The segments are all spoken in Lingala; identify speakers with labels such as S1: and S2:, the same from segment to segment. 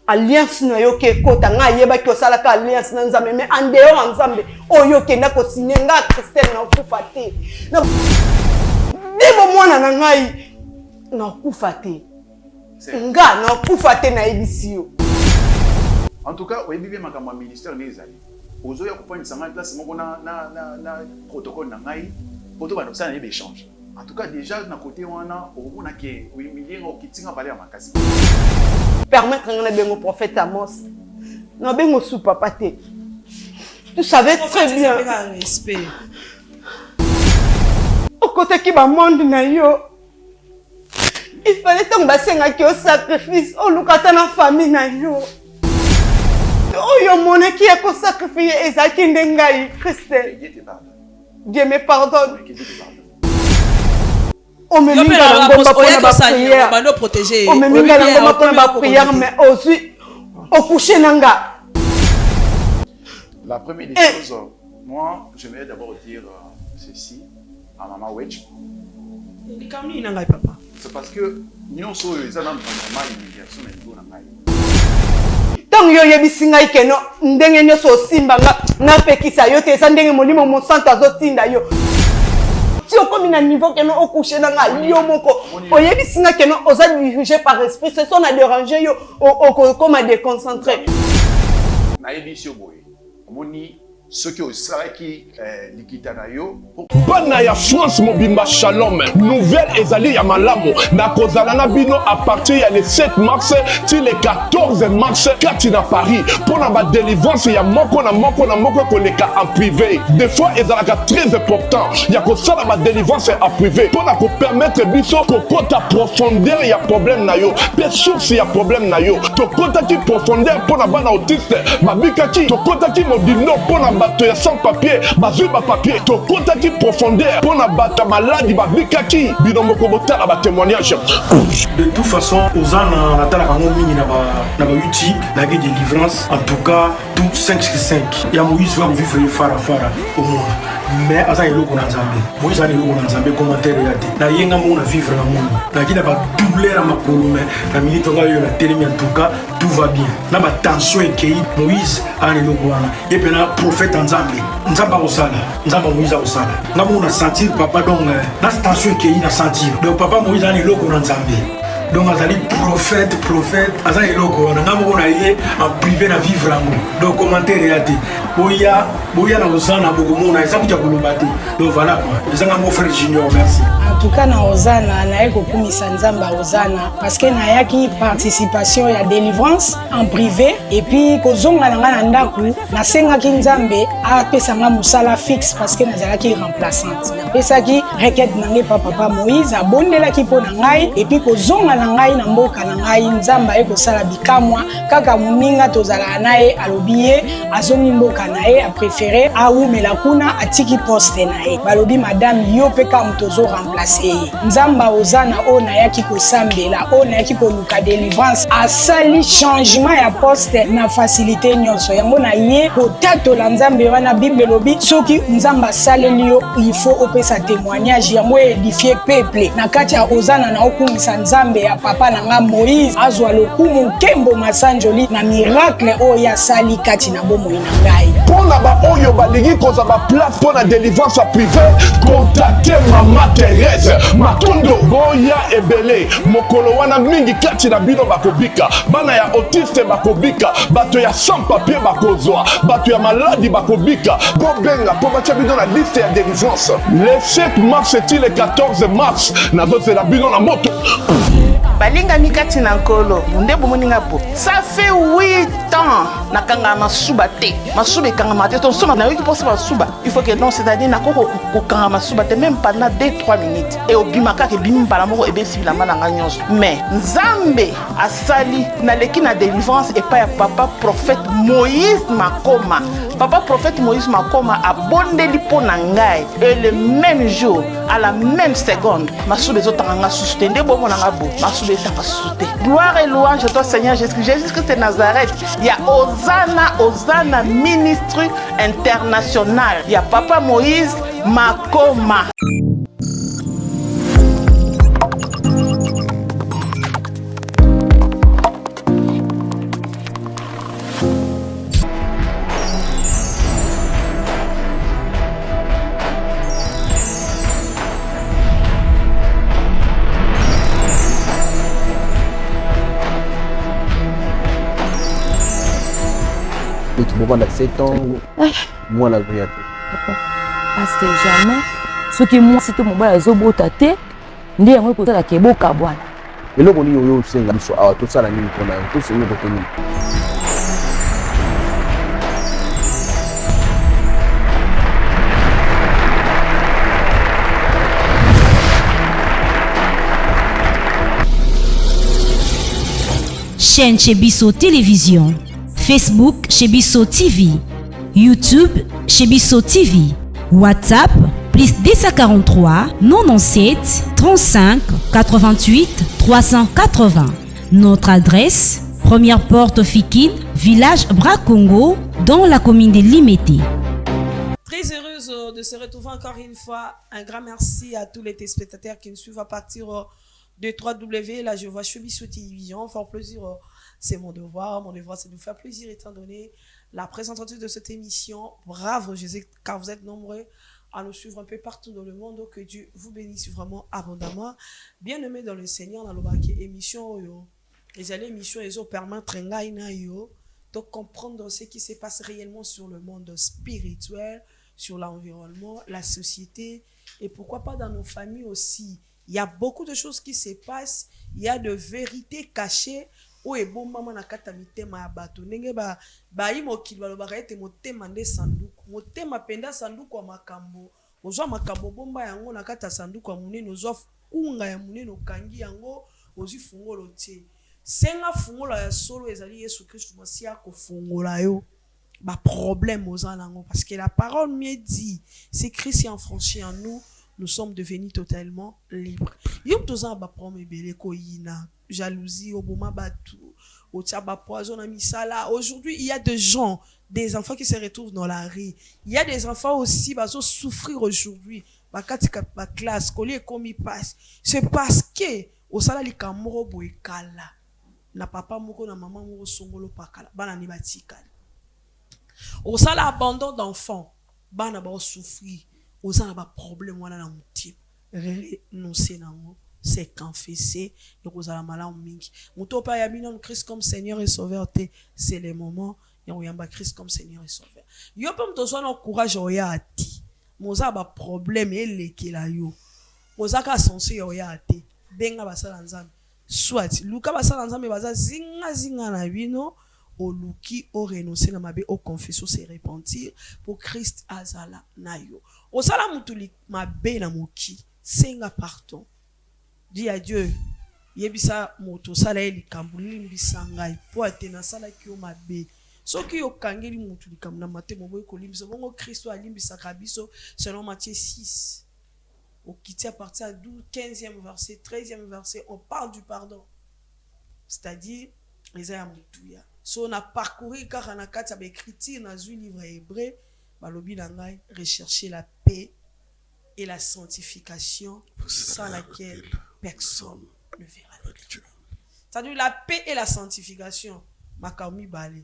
S1: alliance na yo ke kota nga yeba ki osala ka alliance na nzambe mais en dehors nzambe oyo kenda ko signer nga Christelle na kufa te na debo mwana na ngai na kufa te nga na kufa te na ebisi yo.
S2: En tout cas oyebi bien makambo ya ministère nezali ozoya kopangisa ngai place moko na protocole na ngai poto bana osala na échange. En tout cas déjà na côté wana omona ke oyimilinga okitinga bale ya makasi.
S1: Permettre un bengo prophète Amos. Non bengo sous papa te. Tu savais très bien.
S3: Respect.
S1: Au côté qui va monde na yo. Il fallait tomber senga ki au sacrifice au lukata na famille na yo. Oh yo mona ki a ko sacrifier ezaki ndengai Christelle. Dieu me pardonne. On me met dans la
S3: protéger.
S1: On me met dans la prière, mais aussi au coucher nanga.
S2: La première des choses, moi, j'aimerais d'abord dire ceci à Maman Wedge. C'est parce que nous sommes les gens qui ont l'immigration au niveau de
S1: tant yo yebisinga ikeno ndenge nyoso simbanga na pekisa yo te ndenge molimo mo santa zotinda yo. Si on comme un niveau que nous au coucher dans la liomoko, on y a dit que nous osons dirigé par esprit, c'est ça on a dérangé yo, comme à déconcentrer.
S2: Naïbisio boy, moni ce qui serait qui likitana yo.
S4: Bana ya France mobimba shalom. Nouvelle ezali ya malamu. Na kozala na bino à partir ya le 7 mars til le 14 mars kati na Paris. Pour na ba délivrance ya moko na moko koleka en privé. Des fois ezalaka très important. Ya kosala ba délivrance en privé. Pour na ko permettre biso ko kota profondeur ya problème na yo. Pe source ya problème na yo. To kota ki profondeur pour na bana autiste. Mabika ki to kota ki mobino pour na bato ya sans papier, bazui ba papier, to kontaki profondeur pour na bata maladi ba bikaki, binombo ko botala ba témoignage.
S5: De toute façon, aux ans na tala kango mingi na ba uti, na guide délivrance, en tout cas, tout 5 sur 5. Ya Moïse va vivre fara au monde. Mais asa eloko na Nzambe. Moïse ana eloko na Nzambe commentaire ya te. Na yenga mo na vivre na monde. Na kina ba douleur ma kolome, na minute nga yo na telemi en tout cas, tout va bien. Na ba tension ekei Moïse ana eloko wana. Et puis na prophète Nzambe. Nzamba osala, Nzamba Moïse osala. Na mo na sentir papa donc na tension ekei na sentir. Donc papa Moïse ana eloko na Nzambe. Donc azali prophète azali eloko wana ngamo na ye en privé na vivre amour. Donc commentaire ya te. Boya na osana bokomona esakuja koloba te. Donc voilà quoi. Ezanga mon frère Junior, merci.
S6: En tout cas na Ozana na yeko kumisa Nzamba Ozana parce que na yaki participation ya délivrance en privé et puis kozonga na ngana ndaku na senga ki Nzambe a pesa nga musala fixe parce que nazalaki remplaçante. Na pesa ki requête nange papa Moïse abondela ki po na ngai et puis kozonga na ngai na mboka na ngai Nzamba eko sala bikamwa kaka muninga tozala naye alobiye azongi mboka naye a préféré a umela kuna atiki poste naye balobi madame yo peka mutozo remplacer Nzamba Ozana ona yaki kosambela ona yaki koluka délivrance asali changement ya poste na facilité nyonso yango na ye kotatola Nzambe wana Bible lobi soki Nzamba saleli yo il faut opesa témoignage yango édifier peuple na kati ya Ozana na okumisa Nzambe ya papa na nga Moïse azwa lokumu kembo masanjoli na miracle oyo asali kati na bomoi na ngai
S4: pona ba oyo balingi koza ba place pona délivrance privée contacter Maman Thérèse Matondo boya ebele mokolo wana mingi kati na bino bakobika bana ya autiste bakobika bato ya sans papier bakozwa bato ya maladi bakobika bobenga po batia bino na liste ya délivrance le 7 mars et le 14 mars nazozela bino na moto
S7: balinga mikati na nkolo ndebo moninga po ça fait 8 ans nakanga masuba te masuba kanga te to soma na yoki posa masuba il faut que non c'est-à-dire na koko kanga masuba te même pendant 2-3 minutes et obimaka ke bimi bala moko ebesi la malanga nyonso mais Nzambe asali na leki na délivrance et pas ya papa prophète Moïse Makoma papa prophète Moïse Makoma a bondeli po na ngai et le même jour à la même seconde masuba ezotanga susute ndebo monanga bo masuba ezanga susute gloire et louange à toi Seigneur Jésus-Christ de Nazareth. Il y a Ozana ministre international. Il y a Papa Moïse Makoma.
S3: Et tu peux prendre 7 ans, moi la vie.
S8: Parce que jamais, ce qui moi c'était mon bas les obotate, ndi yango ko tala ke boka bwana.
S3: Et là on dit yo senga biso ah tout ça la nini kona tout c'est nous côté.
S9: Chaîne Chebiso Télévision, Facebook Chebiso TV, YouTube Chebiso TV, WhatsApp plus 243 97 35 88 380. Notre adresse, première porte Fikine, village Bracongo, dans la commune de Limete.
S10: Très heureuse de se retrouver encore une fois. Un grand merci à tous les téléspectateurs qui nous suivent à partir de 3W. Là, je vois Chebiso Télévision. Fort plaisir, c'est mon devoir. Mon devoir, c'est de vous faire plaisir étant donné la présentatrice de cette émission. Bravo, je sais, car vous êtes nombreux à nous suivre un peu partout dans le monde. Donc, que Dieu vous bénisse vraiment abondamment. Bien-aimés dans le Seigneur, dans le émission, les émissions, ils ont permis de comprendre ce qui se passe réellement sur le monde spirituel, sur l'environnement, la société et pourquoi pas dans nos familles aussi. Il y a beaucoup de choses qui se passent, il y a de vérités cachées. Oh et bon maman na kata mitema ya bato ndenge ba imokili balobaka ete motema nde sanduku motema penda sanduku wa makambo ozwa makambo bomba yango na kata sanduku wa munene ozwa kunga ya munene okangi yango ozwi fungolo tie senga fungolo ya solo ezali Yesu Christ Masia ko fungola yo ba problème aux nango parce que la parole me dit c'est Christ qui en franchi en nous sommes devenus totalement libres. Yom toza ba problème belé ko yina jalousie au boma batu au tchaba poison na misala. Aujourd'hui il y a des gens, des enfants qui se retrouvent dans la rue. Il y a des enfants aussi bazo souffrir aujourd'hui ba katika ba classe collier comme il passe. C'est parce que au sala likamoro boekala na papa moko na maman moko songolo pakala bana ni batikala. Au sala abandon d'enfants bana ba souffrir au sala ba problème wana na mutima renoncer nango c'est confesser et vous allez malin mingi muto pa ya bino Christ comme Seigneur et Sauveur te c'est le moment et on yamba Christ comme Seigneur et Sauveur yo pom to so na courage oya ati moza ba problème elekela yo moza ka sense oya ati benga basala nzambe soit luka basala nzambe baza zinga na bino oluki o renoncer na mabe o confession se repentir pour Christ azala na yo osala mutuli mabe na moki senga pardon. Dis à Dieu, yebisa moto sala elikambu limbisa ngai po atena sala ki o mabe soki yo kangeli moto likambu na matemo boy ko limbisa bongo Kristo alimbisa kabiso selon Matthieu 6 au kiti à partir du 15e verset 13e verset on parle du pardon, c'est-à-dire les amutuya so on a parcouru car on a kati ba écriture dans un livre hébreu balobi na ngai rechercher la paix et la sanctification sans laquelle personne ne verra Dieu. C'est-à-dire la paix et la sanctification.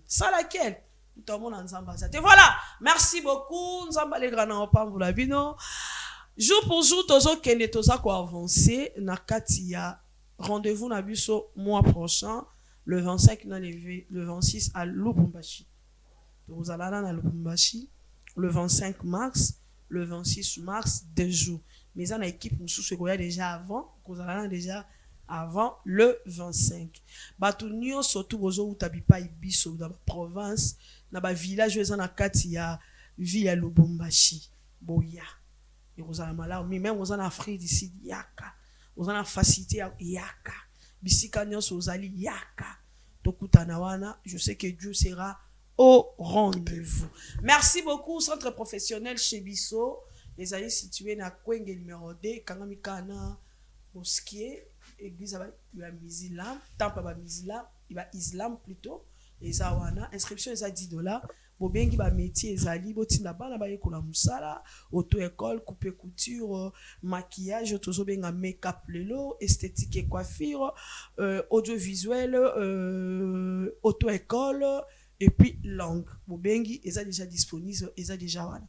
S10: Sans laquelle nous tombons en Zambazat. Et voilà, merci beaucoup. Nous avons les grands enfants pour la vie. Jour pour jour, tozo kene toza ko avancer. Nakatia rendez-vous na biso mois prochain, le 25 le 26 à Lubumbashi. Nous allons à Lubumbashi le 25 mars. Le 26 mars, 2 jours. Mais en équipe, nous sommes déjà avant, nous allons déjà avant le 25. Batunio surtout bozo utabipa ibiso dans la province, dans la village où na kati ya ville ya Lubumbashi, boya. Et vous allez malade, mais même vous en Afrique d'ici yaka. Vous en facilité yaka. Bisika nyonso ozali yaka. Tokutana wana, je sais que Dieu sera au rendez-vous. Merci beaucoup, centre professionnel Chebiso. Les amis situés na Kwenge numéro 2, Kangamikana, mosquée, église à Mizilam, temple à Mizilam, il va Islam plutôt. Les awana, inscription est à $10. Bobengi ba métier ezali botinda bana ba yekola musala, auto-école, coupe couture, maquillage, tozo benga make-up lelo, esthétique et coiffure, audiovisuel, auto-école et puis langue. Bobengi est déjà disponible, est déjà wana.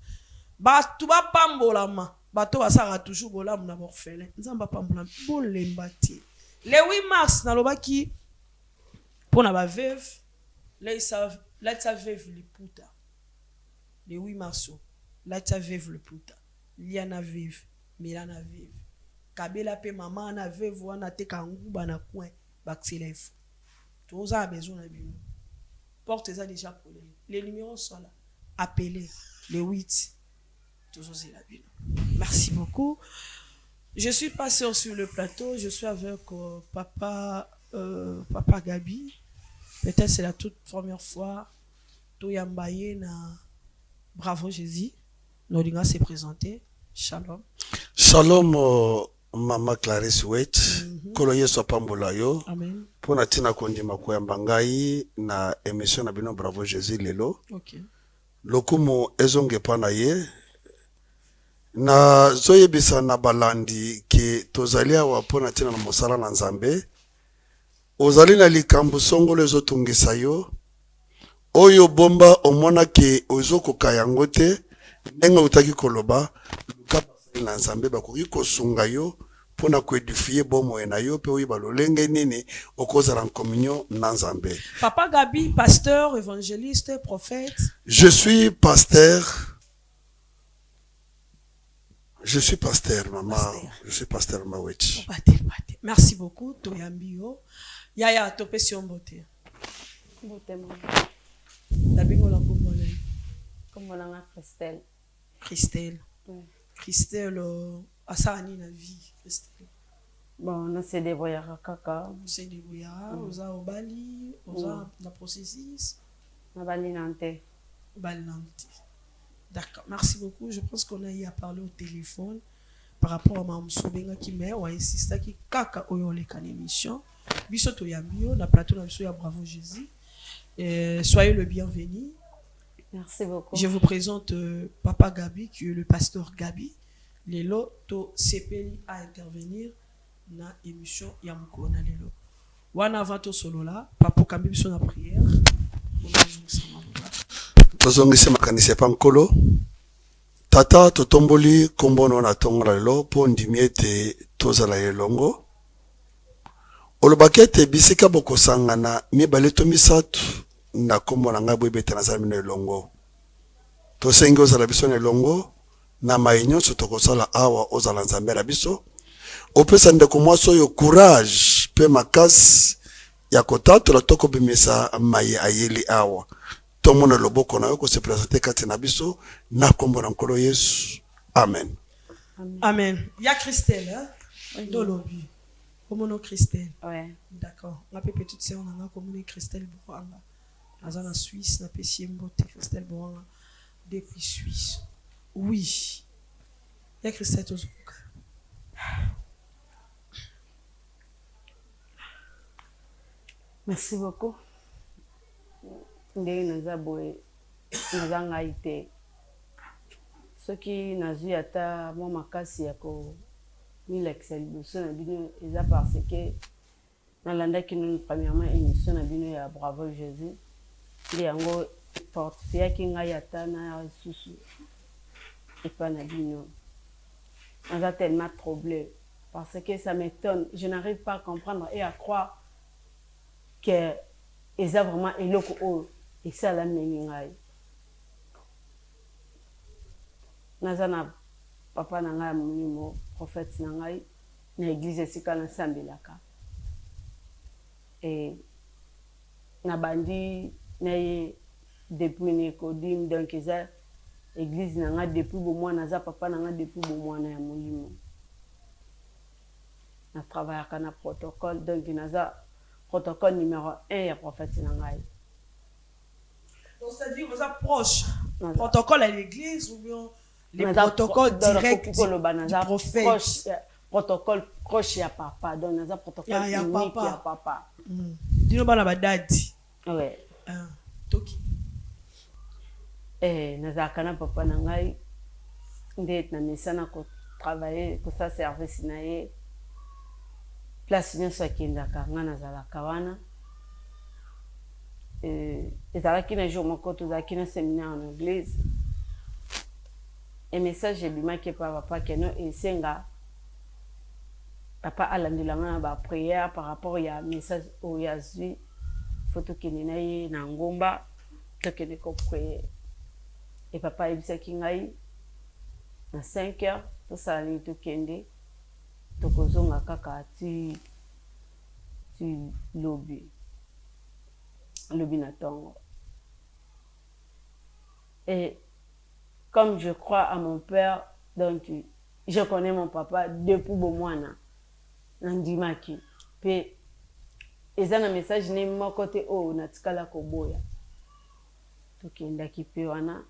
S10: Ba tuba pambola ma, ba to basara toujours bolam na morfele. Nzamba pambola bolembati. Le 8 mars na lobaki pour na ba veuve Là, ils savent, là, ça vive le puta. Le 8 mars, là, ça vive le puta. Liana vive, Milana vive. Kabela pe maman na vive, ou na te kangou, na coin, baxilef. Tout ça a besoin de bien. Portez ça déjà pour les numéros sont là. Appelez les 8. Tout ça, c'est la bien. Merci beaucoup. Je suis passé sur le plateau, je suis avec papa Gabi. Peut-être c'est la toute première fois que Yambaye na Bravo Jésus. Nodinga s'est présenté. Shalom.
S11: Shalom, Mama Clarisse Wait. Koloye so pambola yo.
S10: Amen.
S11: Pona tina kondima koyamba ngai na émission na bino Bravo Jésus lelo.
S10: OK.
S11: Lokumu ezonge pana ye. Na zoyebisa na balandi ke tozali awa pona tina na mosala na Nzambe. Ozali na likambo songolo ezotungisa yo. Oyo bomba omona ke ozokoka yango te. Ndenge utaki koloba luka basali na Nzambe bakoki kosunga yo pona koedifie bomo na yo pe oyiba lolenge nini okozala en communion na Nzambe.
S10: Papa Gabi, pasteur, évangéliste, prophète.
S11: Je suis pasteur. Je suis pasteur, maman. Je suis pasteur Maweti.
S10: Merci beaucoup, Toyambio. Yaya, topé sur beauté.
S12: Beauté, maman.
S10: D'abord, la commune.
S12: Comme on a Christelle.
S10: Christelle. Christelle, à ça, na vie. Christelle.
S12: Bon, on a c'est des voyages kaka.
S10: C'est des voyages, on a au Bali, on a la processus.
S12: On Bali Nantes.
S10: Bali Nantes. D'accord, merci beaucoup. Je pense qu'on a eu à parler au téléphone par rapport à Mme Soubenga qui m'a insisté qui kaka oyole kan émission. Bisoto Yambio, la plateau na Bravo Jésus. Soyez le bienvenu.
S12: Merci beaucoup.
S10: Je vous présente Papa Gabi, qui est le pasteur Gabi. Lelo to sepeli à intervenir dans l'émission Yamukona Lelo. Wana avant to solo là, Papa Kambi biso na prière.
S11: Tozongisi makanisi pa nkolo. Tata totomboli kombono na tongola lelo po ndimi ete tozala elongo. Olobakete bisika bokosangana mibale to misatu na kombo na ngai boyebeta nazala bino elongo. Tosengi ozala biso na elongo na mai nyonso tokosala awa ozala Nzambe na biso. Opesa ndeko mwasi oyo courage pe makasi ya kotatola tokobimisa mai ayeli awa. Tomona loboko na yo ko se présenter kati na biso na kombo na nkolo Yesu. Amen.
S10: Amen. Ya Christelle, hein? Dolobi. Comment Christelle?
S12: Ouais.
S10: D'accord. On a petite sœur, on a comme Christelle Bouranga. Dans la Suisse, on a Pessimbote Christelle Bouranga depuis Suisse. Oui. Ya Christelle Tozuka.
S12: Merci beaucoup. Ndenge naza boye naza ngai te soki nazwi ata mwa makasi ya komilakisa liboso na bino eza parce que nalandaki nanu premièrement émission na bino ya Bravo Jésus nde yango fortifiaki ngai ata na susu epa na bino naza tellement troublé parce que ça m'étonne, je n'arrive pas à comprendre et à croire que eza vraiment eloko oyo et ça la mengai naza na papa na ngai monimo prophète na ngai na église esika na sambelaka et na bandi na depuis Nicodim donc eza église na ngai depuis bo mwana naza papa na ngai depuis bo mwana ya molimo na travaillaka na protocole donc naza protocole numéro 1 ya prophète na ngai.
S10: Donc, c'est-à-dire vous êtes proche. Protocole à l'église ou bien les protocoles directs du prophète.
S12: Proche, protocole proche ya papa. Donc, nous avons protocole unique ya papa.
S10: Dis-nous pas la dadi.
S12: Ouais.
S10: Toki.
S12: Nous avons papa na ngai. Ndé na misana ko travailler ko sa service na ye. Place nyonso akendaka nga nazalaka wana. Ezalaki na jour moko tozalaki na séminaire en église. Et message ebimaki pa papa keno esenga papa alandelanga na ba prière par rapport ya message oyo azwi faut tokende na ye na ngomba tokende koprier et papa ayebisaki ngai na 5 heures tosala nini tokende tokozonga kaka ti lobi na ntongo. Et comme je crois à mon père, donc je connais mon papa depuis Bomwana, Nandimaki. Puis, ils ont un message né mon côté oh natikala koboya. Donc indaki pewana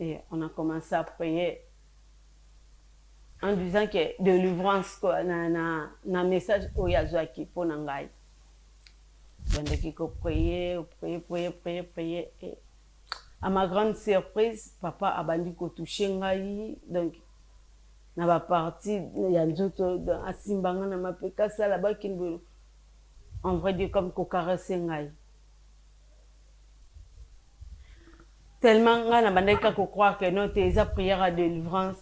S12: et on a commencé à prier en disant que de délivrance quoi na message oh yazwaki pour nangai. Indaki ko prier et à ma grande surprise, papa a bandi ko toucher ngai donc na ba partie ya nzoto asimbanga na mapeka sala ba kinbolo en vrai dire comme ko caresser ngai tellement nga na bandeka ko croire que non tes prières à délivrance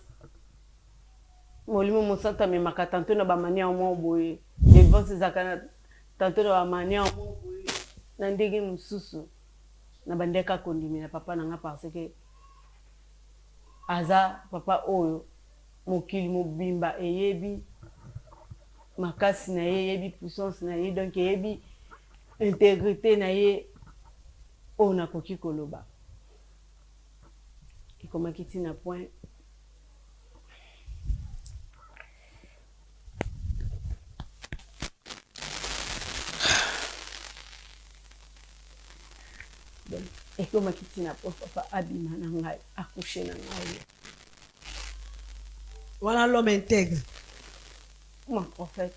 S12: molimo mosata me makatanto na ba mania mo boye délivrance zakana tanto na ba mania mo boye na ndenge mususu na bandeka kondimina papa nanga parce que aza papa oyo mokili mobimba eyebi makasi na ye yebi puissance na ye donc yebi intégrité na ye oyo nakoki koloba ekomaki ntina point ekomaki ntina point papa abima na ngai accouché na ngai.
S10: Voilà l'homme intègre.
S12: Mon prophète.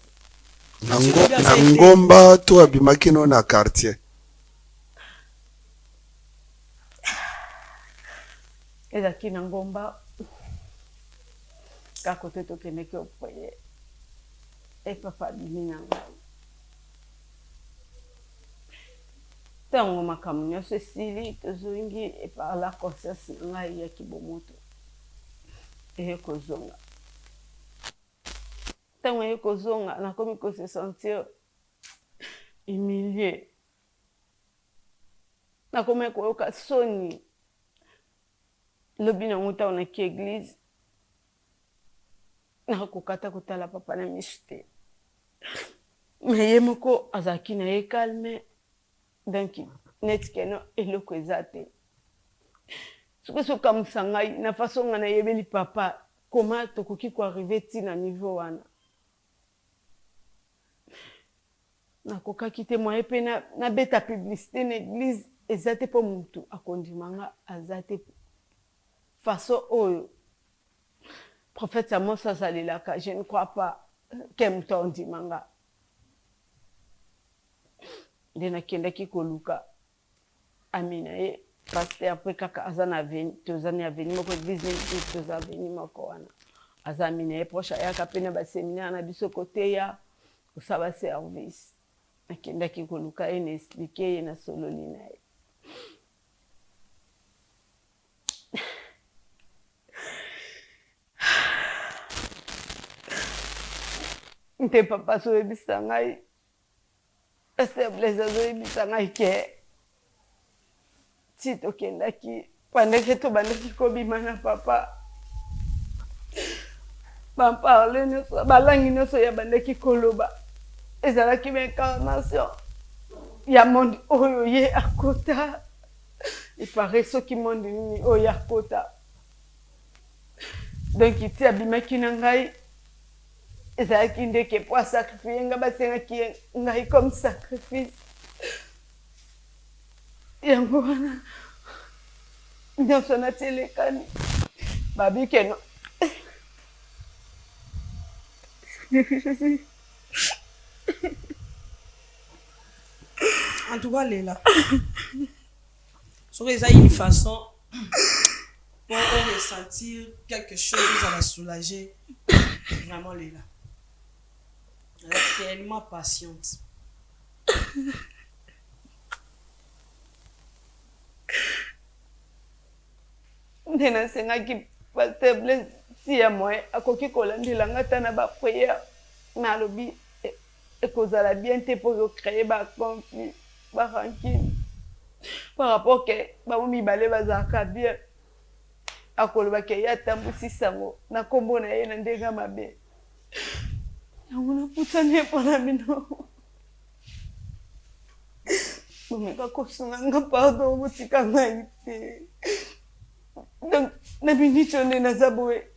S11: Na ngomba to abimaki no na quartier.
S12: Ezaki na ngomba ka kote tokendeki opoye e papa abimi na ngai. Ntango makambo nyonso esili tozongi epar conscience na ngai ya kibomoto ekozonga. Ntango ekozonga nakomi kose sentir humilié. Nakomi koyoka soni lobi nango ntango naki église nakokata kotala papa na misu te. Me ye moko azalaki na ye calme donc neti keno eloko eza te. Soki sokamwisa ngai na façon nga nayebeli papa koma tokoki koarrive ti na niveau wana nakokaki te moye mpe nabeta publicité na église eza te mpo mutu akondima nga aza te façon oyo prophète Amos azalelaka. Je ne crois pas ke mutu ondima nga nde nakendaki koluka ami na ye pasteur apre kaka aza na aveni toza na aveni moko église neti toza aveni moko wana aza ami na ye proche ayaka mpe na baséminaire na biso kote ya kosala service nakendaki koluka ye na explike ye na sololi na ye. Nte papa azoyebisa ngai Pasteur Blaise azoyebisa ngai ke ti tokendaki pandeke tobandaki kobima na papa baparle nyonso balangi nyonso ya bandeki koloba ezalaki baincarnation ya monde oyo ye akota epare soki monde nini oyo akota donc ti abimaki na ngai ezalaki ndeke po asakrifie nga basengaki ngai comme sacrifice yango wana nyonso natelekani babikeno
S10: en tout cas Léla sur ça une façon pour ressentir quelque chose à la soulager vraiment Léla. Elle est tellement patiente.
S12: Nena sengaki Pasteur Blaise si ya moye akoki kolandela nga ta na bapriere nalobi ekozala bien te mpo kocreye baconflit
S1: barankine par rapport ke bango mibale bazalaka bien akolobaka ye atambusi sango na nkombo na ye na ndenge mabe yango napusani mpona bino bomeka kosunga nga pardon botika ngai te donc na biniti onde naza boye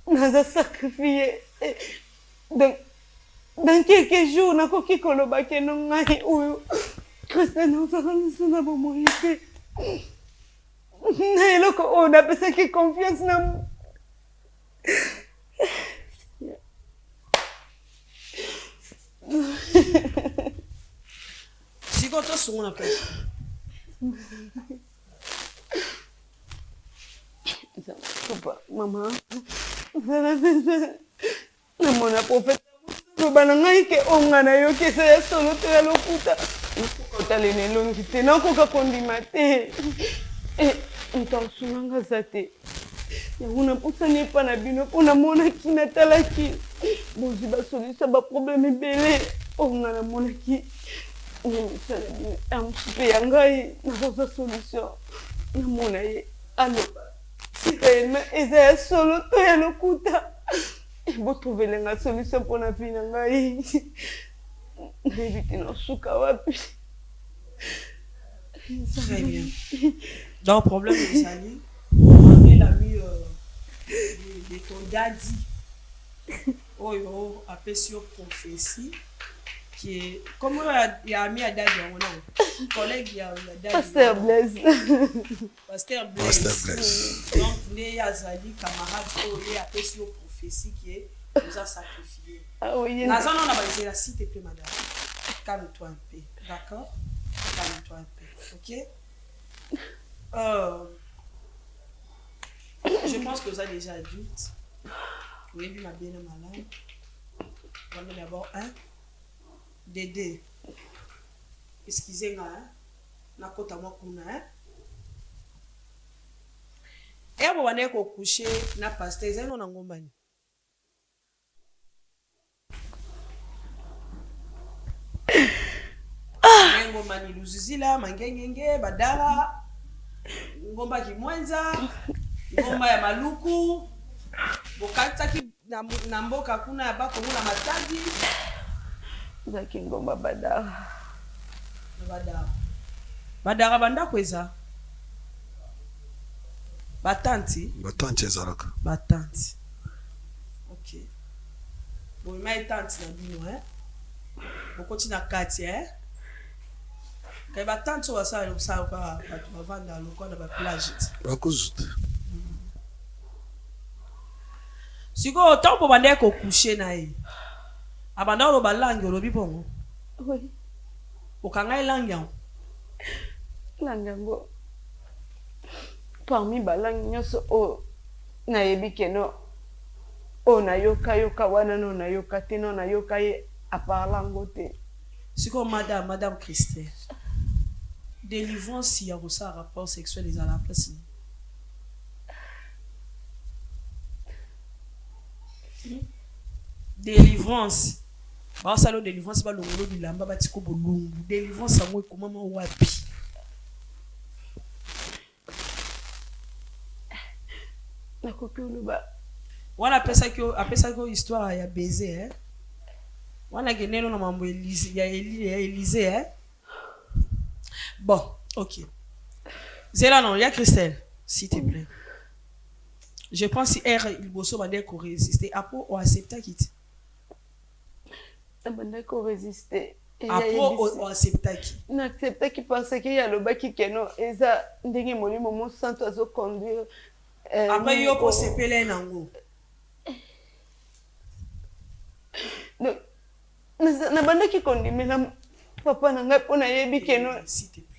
S1: naza sacrifie donc dans quelques jours nakoki koloba ke no ngai oyo Christian ozala lisana bomoi te na eloko oyo napesaki confiance na
S10: siko tosungu na pesa
S1: papa mama zala pesa namona profeta loba na ngai ke onga nayoki eza ya solo to ya lokuta okotala nelongi te nakoka kondima te moto asunanga za te yango napusani epa na bino mpo namonaki natalaki bozwi basolisa baproblème ebele onga namonaki misala bino amosupe ya ngai nakozwa solution namona ye aloba si réellement eza ya solo to ya lokuta botrouvelenga solution mpona vi na ngai nayebi te nasuka wapi.
S10: Très bien. Donc, problème de Sali, on a mis de ton daddy, oh, appelé sur prophétie, qui est, comment il y a mis à daddy, on a un collègue, il y a daddy.
S1: Pasteur Blaise.
S10: Pasteur Blaise. Donc, il y a Zali, camarade, il y a appelé sur prophétie, qui est, nous a sacrifié.
S1: Ah oui.
S10: Nazan, on a basé là, s'il te plaît, madame. Calme-toi un peu, d'accord? Calme-toi un peu, ok? Je pense que vous êtes déjà adulte. Vous avez vu ma bien malade. On va d'abord un. Dédé. Excusez-moi, hein? Nakota moi kuna, hein? Et vous allez coucher na pasteur, ils ont ngombani. Ngomba ni luzizila mangengenge badala ngomba kimwenza ngomba ya maluku bokataki na mboka kuna ya bako na matadi
S1: zaki ngomba badala badala banda kweza batanti
S11: ezalaka
S10: batanti. OK bon mai tanti na bino bokoti na kati kay batanti wasala kusala kwa batu bavanda lokona ba plage
S11: bakuzuta
S10: siko tambo bande ko coucher na ye abanda lo balangi olobi bongo
S1: oui
S10: okanga elangi
S1: langango parmi balangi nyoso o nayebi keno o nayoka wana no nayoka te no nayoka ye aparlango te
S10: siko madame Christelle délivrance ya kosa rapport sexuel est à la place. Délivrance. Ba salo délivrance ba longolo bilamba ba tiko bolungu. Délivrance sango ekomama wapi?
S1: Na kokulu ba.
S10: Wana apesa ko histoire ya baiser Wana geneno na mambo Élysée Bon, ok. Zéla non, il y a Christelle, s'il te plaît. Je pense si il bosso va dire qu'on résister. Après, on accepte quitte.
S1: On résister.
S10: Après, on accepte qui?
S1: On accepte qui parce qu'il y a le bac qui est non. Et ça, dès que mon moment sans toi conduire.
S10: Après, il y a pour se peler nango.
S1: Donc, na banda qui conduit, mais papa n'a pas yebi keno.
S10: S'il te plaît.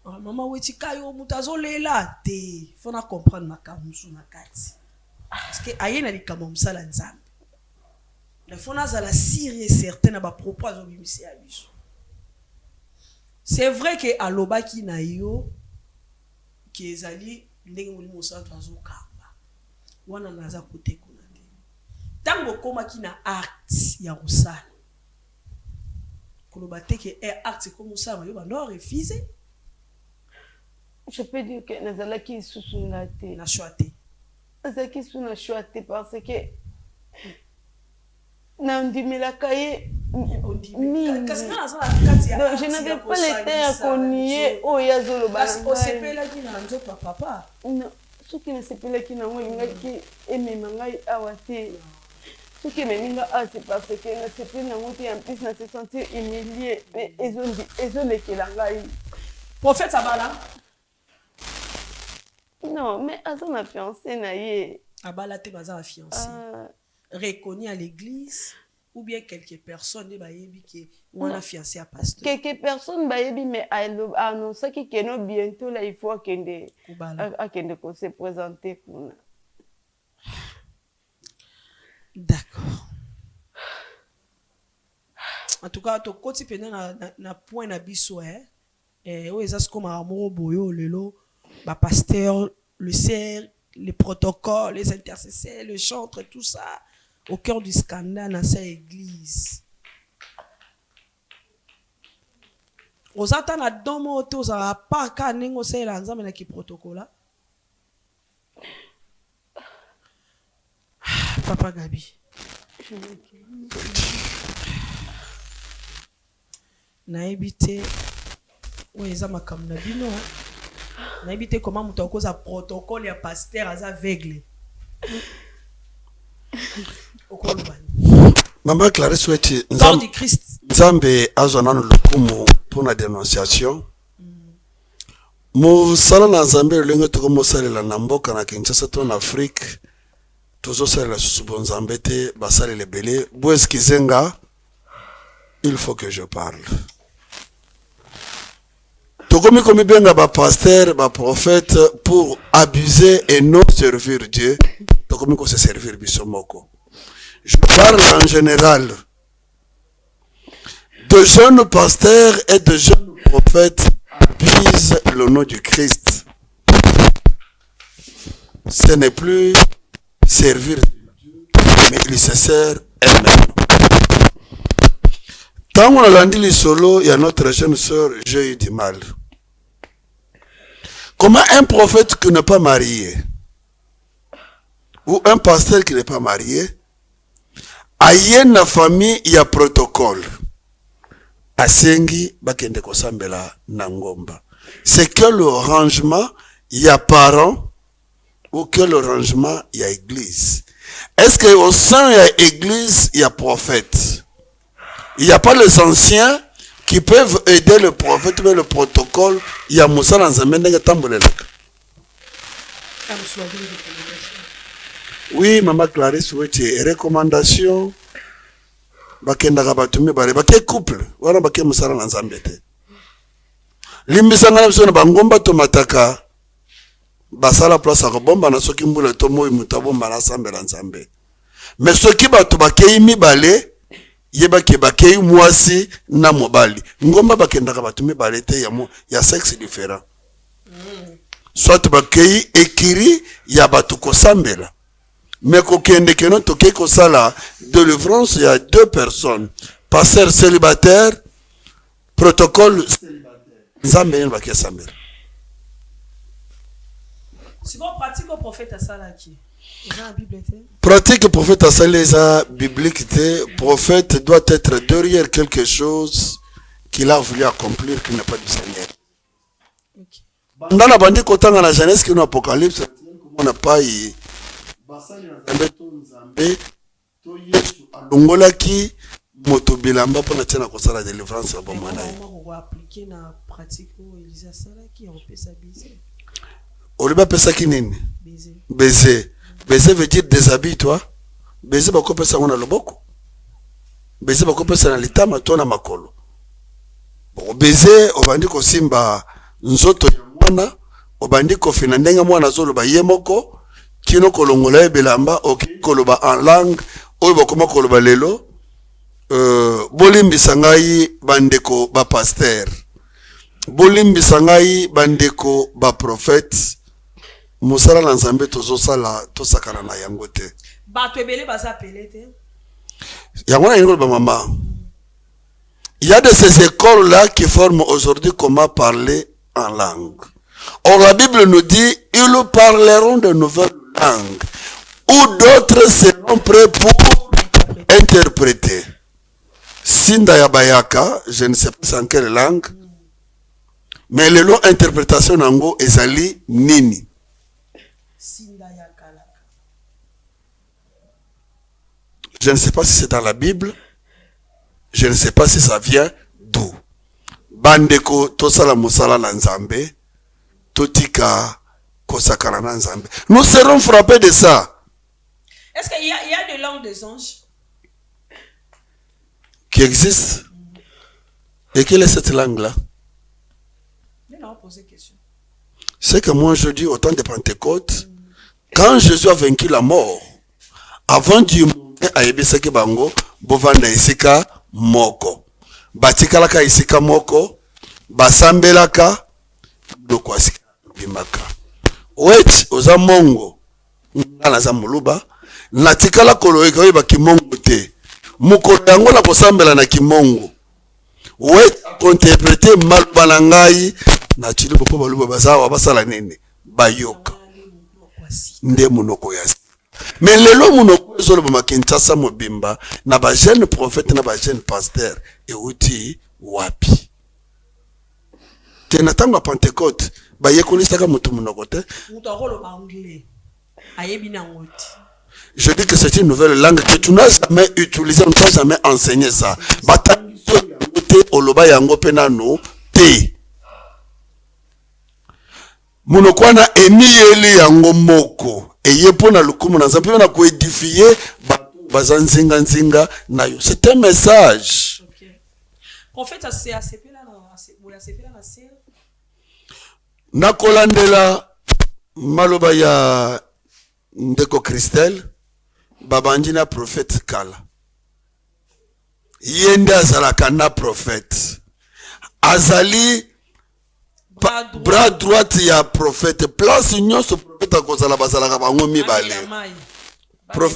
S10: Maman wetika yo mutazolela te. Faut na comprendre makamusu na kati. Parce que ayena likama musala nzambe. La fona za la sérieux certaine ba propos azobimisi ya biso. C'est vrai que alobaki na yo ki ezali ndenge molimo musala azokamba. Wana naza kote kuna te. Tango koma ki na acte ya rusala. kolobate que est acte comme ça mais ba non refusé.
S12: Je peux dire que nazalaki susuna te.
S10: Na choité.
S12: Nazalaki susuna choité parce que nandimilaka ye mingi. Donc je n'avais pas le temps à konnier oyo azoloba na ngai.
S10: Osepelaki na nzoto papa.
S12: Non, soki nasepelaki nango elingaki emema ngai awa te. Soki ememi nga awa c'est parce que nasepeli nango te en plus na se sentir humilié mais ezolekela ngai.
S10: Prophète Abala.
S12: Non, mais aza na fiancé na ye.
S10: Abala te baza na fiancé. Reconnu à l'église ou bien quelques personnes ne bayebi que on a fiancé à pasteur.
S12: Quelques personnes bayebi mais annonce qui keno bientôt là il faut akende ko se présenter kuna.
S10: D'accord. En tout cas to koti pena na point na biso o ezas comme amour boyo lelo ba pasteur le cercle, les protocoles, les intercesseurs, le chantre, tout ça au cœur du scandale dans cette église. Aux attentes à domo autos à pas qu'à négocier l'ensemble avec le protocole. Papa Gabi. Na évité où ils ont ma comme na bino. Na évité comment muto cause à protocole ya pasteur az aveugle.
S11: Mama Clarisse Weti Nzambe azona lukumu pour la dénonciation. Musala na Nzambe lengo to komosalela na mboka na Kinshasa to na Afrique. Tozo salela susubo Nzambe te basale le belé. Boes kizenga il faut que je parle. Tokomi komi benga ba pasteur, ba prophète pour abuser et non servir Dieu. Tokomi ko se servir bisomoko. Je parle en général de jeunes pasteurs et de jeunes prophètes abusent le nom du Christ. Ce n'est plus servir Dieu, mais ils se servent eux-mêmes. Tant qu'on a lundi le solo, il y a notre jeune sœur, j'ai eu du mal. Comment un prophète qui n'est pas marié, ou un pasteur qui n'est pas marié, a une famille, il y a protocole. Asengi, bakende kosambela nangomba. C'est que le rangement, il y a parents, ou que le rangement, il y a église. Est-ce qu'au sein, il y a église, il y a prophète? Il n'y a pas les anciens qui peuvent aider le prophète, mais le protocole, il y a Moussa dans un mène de tambourelaka. Oui, Maman Clarisse, oui, recommandation. Bakenda kabatumi bale bake couple wana bake musala na Nzambe te. Limbisanga na biso na bangomba to mataka basala place ko bomba na soki mbula to moyi mutabomba na sambela Nzambe. Mais soki bato bakei mibale yebake bakei mwasi na mobali. Ngomba bakenda kabatumi bale te ya sexe différent. Soit bakei ekiri ya batu ko sambela. Mais kokende keno toke ko sala délivrance, il y a deux personnes. Pasteur célibataire, protocole célibataire. Nzambe yen bakia sambela.
S10: Si bon pratique au prophète à sala qui. Dans la Bible te.
S11: Pratique prophète à sala biblique te. Prophète doit être derrière quelque chose qu'il a voulu accomplir qui n'est pas du Seigneur. OK. Dans la bandi kotanga na Genèse qui nous Apocalypse, on n'a pas eu Nzambe to Yesu alongolaki moto bilamba pona tena kosala délivrance ya bomwana ye.
S10: On va appliquer na pratique où Elisa sala qui on peut s'abuser.
S11: Oliba pesa ki nini? Baiser. Baiser veut dire déshabille toi. Baiser bako pesa ngona loboko. Baiser bako pesa na litama to na makolo. Bon baiser obandi ko simba nzoto ya mwana, obandi ko fina ndenga mwana zolo ba yemoko. Kino kolongola belamba oki koloba en langue oyo bakoma koloba lelo bolimbisa ngai bandeko ba pasteur bolimbisa ngai bandeko ba prophète musala na Nzambe tozosala tosakana na yango te
S10: bato ebele baza apelé te
S11: yango na yango ba mama Il y a de ces écoles-là qui forment aujourd'hui comment parler en langue. Or, la Bible nous dit, ils parleront de nouvelles langues, ou d'autres seront prêts pour interpréter. Sinda ya bayaka, je ne sais pas en quelle langue, mais le long interprétation nango ezali nini. Je ne sais pas si c'est dans la Bible, je ne sais pas si ça vient d'où. Bandeko tosala musala na nzambe, totika kosakana na nzambe. Nous serons frappés de ça.
S10: Est-ce qu'il y a des langues des anges
S11: qui existe? Et quelle est cette langue-là? C'est que moi je dis au temps de Pentecôte, quand Jésus a vaincu la mort, avant du monde a ebisaki bango, bovanda isika moko. Batikalaka isika moko, basambelaka, dokwasika bimaka. Wech oza mongo, ngana za muluba, natikala koloeka oyiba kimongo te. Mukolo yango la kosambela na kimongo. Wech interpréter maluba na ngai, na chili popo baluba bazawa basala nene, bayoka. Nde munoko yasi. Mais lelo munoko ezolo ba Kinshasa mobimba na ba jeune prophète na ba jeune pasteur et uti wapi. Tena tango Pentecôte ba yekolisaka mutu munoko te.
S10: Mutu akolo ba anglais. Ayebi na ngoti.
S11: Je dis que c'est une nouvelle langue que tu n'as jamais utilisée, on n'a jamais enseigné ça. Batangiso yango te oloba yango pena no te. Munokwana emiyeli yango moko. Eye pona lukumu na nzambe na ko édifier bazanzinga nzinga nayo. C'est un message.
S10: OK. Prophète c'est ACP là na c'est
S11: nakolandela maloba ya ndeko Christelle babandi na prophète kala. Yende azalaka na prophète. Azali bras droite ya prophète. Place nyonso prophète akozala bazalaka bango mibale.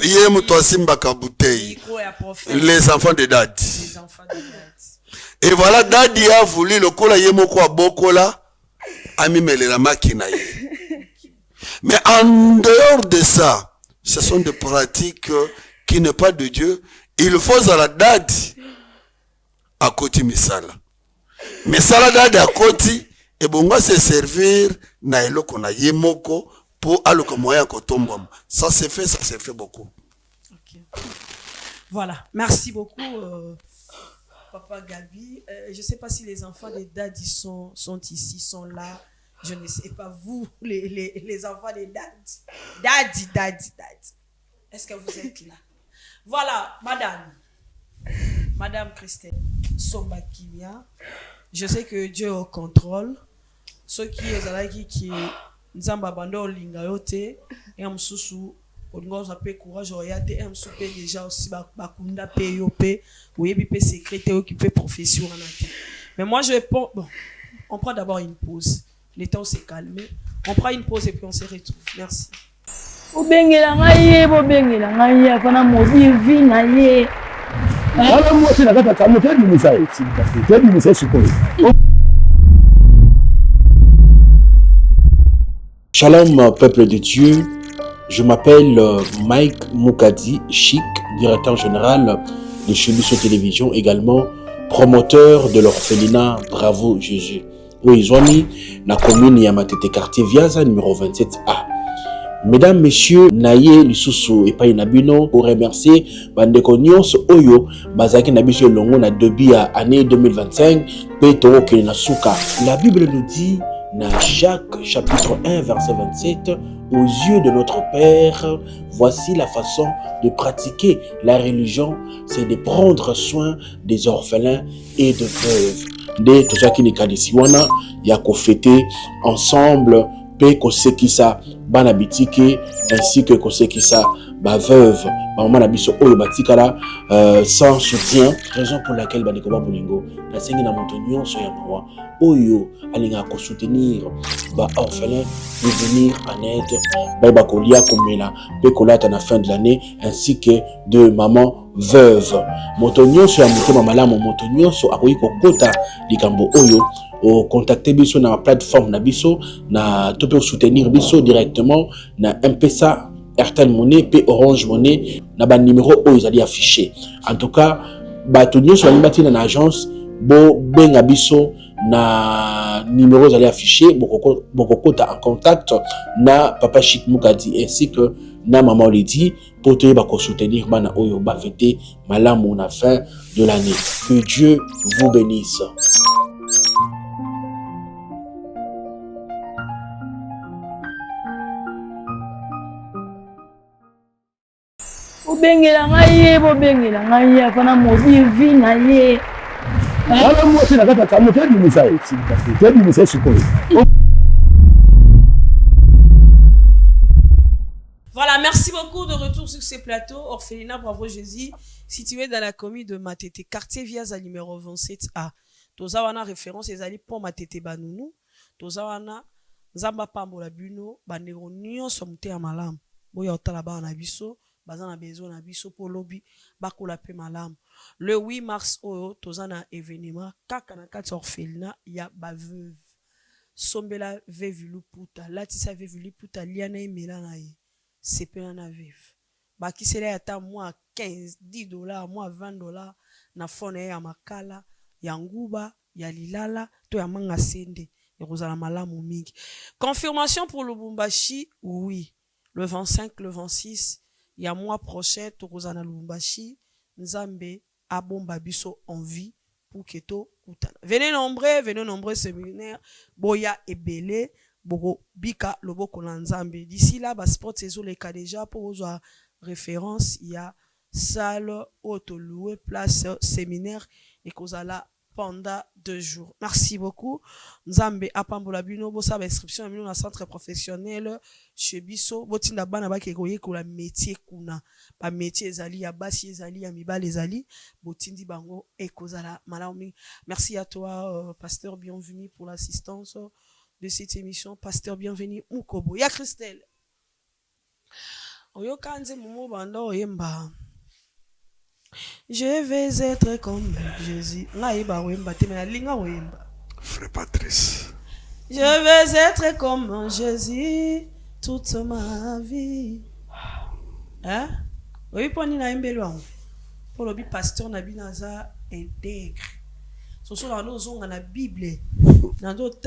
S11: Yé muto asimbaka bouteille. Les enfants de Dadi. Et voilà, Dadi a voulu le kola yé moko abokola amimele la makina yé. Mais en dehors de ça, ce sont des pratiques qui n'est pas de Dieu. Il faut à la Dadi à côté misala. Mais ça la Dadi à côté et bon se servir na eloko na yemoko pour aloko moya kotombom. Ça se fait beaucoup.
S10: OK. Voilà, merci beaucoup Papa Gabi. Je sais pas si les enfants de Dadi sont ici, sont là. Je ne sais pas vous les enfants de Dadi. Dadi. Est-ce que vous êtes là? Voilà, Madame Christelle Somba Kimia. Je sais que Dieu est au contrôle. Ceux qui qui nzamba bando linga yote et amsusu ongoza pe courage oyate et amsupe déjà aussi bakunda pe yope oyebi pe secrétaire occupé profession anate. Mais moi je bon, on prend d'abord une pause. Le temps s'est calmé. On prend une pause et puis on se retrouve. Merci.
S8: Bobengela ngai afana modi vi na ye.
S3: Wala mwote na kata kama tedi misai. Tedi misai sukoi.
S13: Shalom, peuple de Dieu. Je m'appelle Mike Moukadi Chic, directeur général de Chebiso Télévision, également promoteur de l'orphelinat Bravo Jésus. Oui, Zoami, la commune Yamatete quartier Viaza, numéro 27A. Mesdames, messieurs, Naye Lisusu et Painabino, pour remercier Bandeko Nyos Oyo, Bazaki Nabiso Longo na debi à année 2025, Peto Kenasuka. La Bible nous dit, dans Jacques chapitre 1 verset 27, aux yeux de notre Père, voici la façon de pratiquer la religion, c'est de prendre soin des orphelins et de veuves. De tout ça qui n'est qu'à d'ici, ya ko fêter ensemble, pe ko sekisa bana bitike ainsi que kosekisa ba veuve ba maman na biso oyo batikala sans soutien, raison pour laquelle bandeko ba bolingo na sengi na moto nyonso ya mawa oyo alinga ko soutenir ba orphelin de venir en aide ba kolia komela pe kolata na fin de l'année ainsi que de maman veuve. Moto nyonso ya motema malamu, moto nyonso akoki kokota likambo oyo o contacter biso na plateforme na biso na to peut soutenir biso directement na M-Pesa, Airtel Money pe Orange Money na ba numéro oyo ezali affiché. En tout cas bato nyonso balibati na agence bo benga biso na numéro ezali affiché bokokota en contact na Papa Chic Mukadi ainsi que na Maman Lady pour te soutenir bana oyo ba fêter malamu na fin de l'année. Que Dieu vous bénisse.
S8: Bobengela ngai afana mobi vi na ye.
S3: Wala mwasi na kata kama tedi misai. Tedi misai sikoyo.
S10: Voilà, merci beaucoup de retour sur ces plateaux. Orphelinat Bravo Jésus, situé dans la commune de Matete, quartier Viaza numéro 27A. Tozawana référence ezali pour Matete Banounou. Tozawana Zamba Pambola Buno, Banero Nyon Somte Amalam. Boya Otala Ba na biso. Bazana bezo na biso pour lobby bakola pe malam. Le 8 mars oyo tozana événement kaka na kati orphelinat ya ba veuve. Sombela veuve luputa, latisa veuve luputa liana imela na ye. Sepela na veuve. Ba kisela ya ta moi 15 $10, moi $20 na fone ya makala, ya nguba, ya lilala, to ya manga sende. Ekozala malamu mingi. Confirmation pour Lubumbashi, oui. Le 25, le 26 il y a mois prochain, Tokozana Lubumbashi, Nzambe, Abomba Biso en vie pour Keto Koutana. Venez nombreux séminaires, Boya et Belé, Bogo Bika, Loboko Nzambe. D'ici là, sport c'est les cas déjà pour vos références. Il y a salle, auto loué, place, séminaire et Kozala pendant 2 jours. Merci beaucoup. Nzambe apambola bino bosa ba inscription na centre professionnel chez Biso. Botinda bana ba kegoye ko la métier kuna. Ba métier ezali ya basi ezali ya mibale ezali. Botindi bango ekozala malaumi. Merci à toi pasteur bienvenue pour l'assistance de cette émission. Pasteur bienvenue Mukobo. Ya Christelle. Oyo kanze mumo bando yemba. Je vais être comme Jésus.
S11: Frère Patrice.
S10: Je vais être comme Jésus toute ma vie. Hein? Oui, pour nous, pour le pasteur Nabinaza intègre. Ce sont dans la Bible. Dans d'autres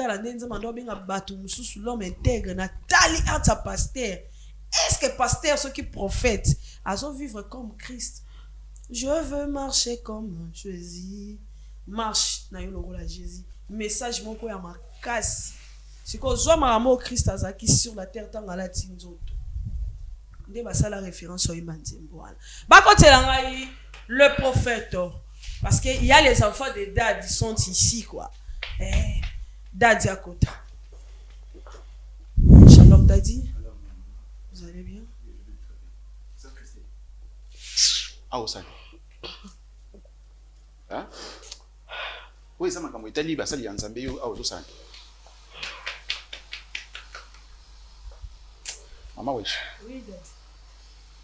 S10: l'homme intègre. Nathalie Anta pasteur. Est-ce que pasteur, ceux qui prophètent, ils vivre comme Christ? Je veux marcher comme Jésus. Marche na yo lokola Jésus. Message moko ya makasi. Siko zwa maramo Christ azaki sur la terre tanga la tinzoto. Nde basala référence au Imanzembo wana. Ba kotela ngai le prophète parce que il y a les enfants de Dad qui sont ici quoi. Dad Yakota. Shalom Daddy. Vous allez bien?
S2: Ah, ça. Hein? Oui, ça m'a comme Italie, bah ça y a un Zambie ou ah, ça. Maman, oui.
S10: Oui, Dad.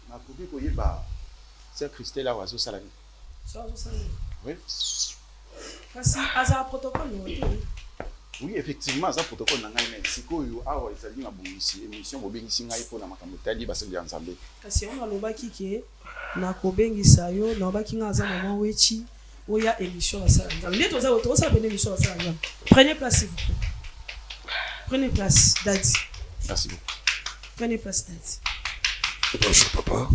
S2: Ma copine, vous voyez, bah, c'est Christelle là, oiseau salami.
S10: C'est oiseau salami.
S2: Oui.
S10: Parce que ça a un protocole, oui.
S2: Oui, effectivement, ça protocole n'a rien. Si quoi, ah ouais, ça dit ma bonne ici, émission, vous bénissez n'a pas na makambo Italie, bah c'est bien Zambie.
S10: Parce que on a l'oba qui est na kobengisa yo na ba kinga za maman wechi oya émission la salle. Ndet oza auto ça benye émission la salle. Prenez place s'il vous plaît. Prenez place Daddy.
S2: Merci beaucoup.
S10: Prenez place Daddy.
S11: Bonjour papa.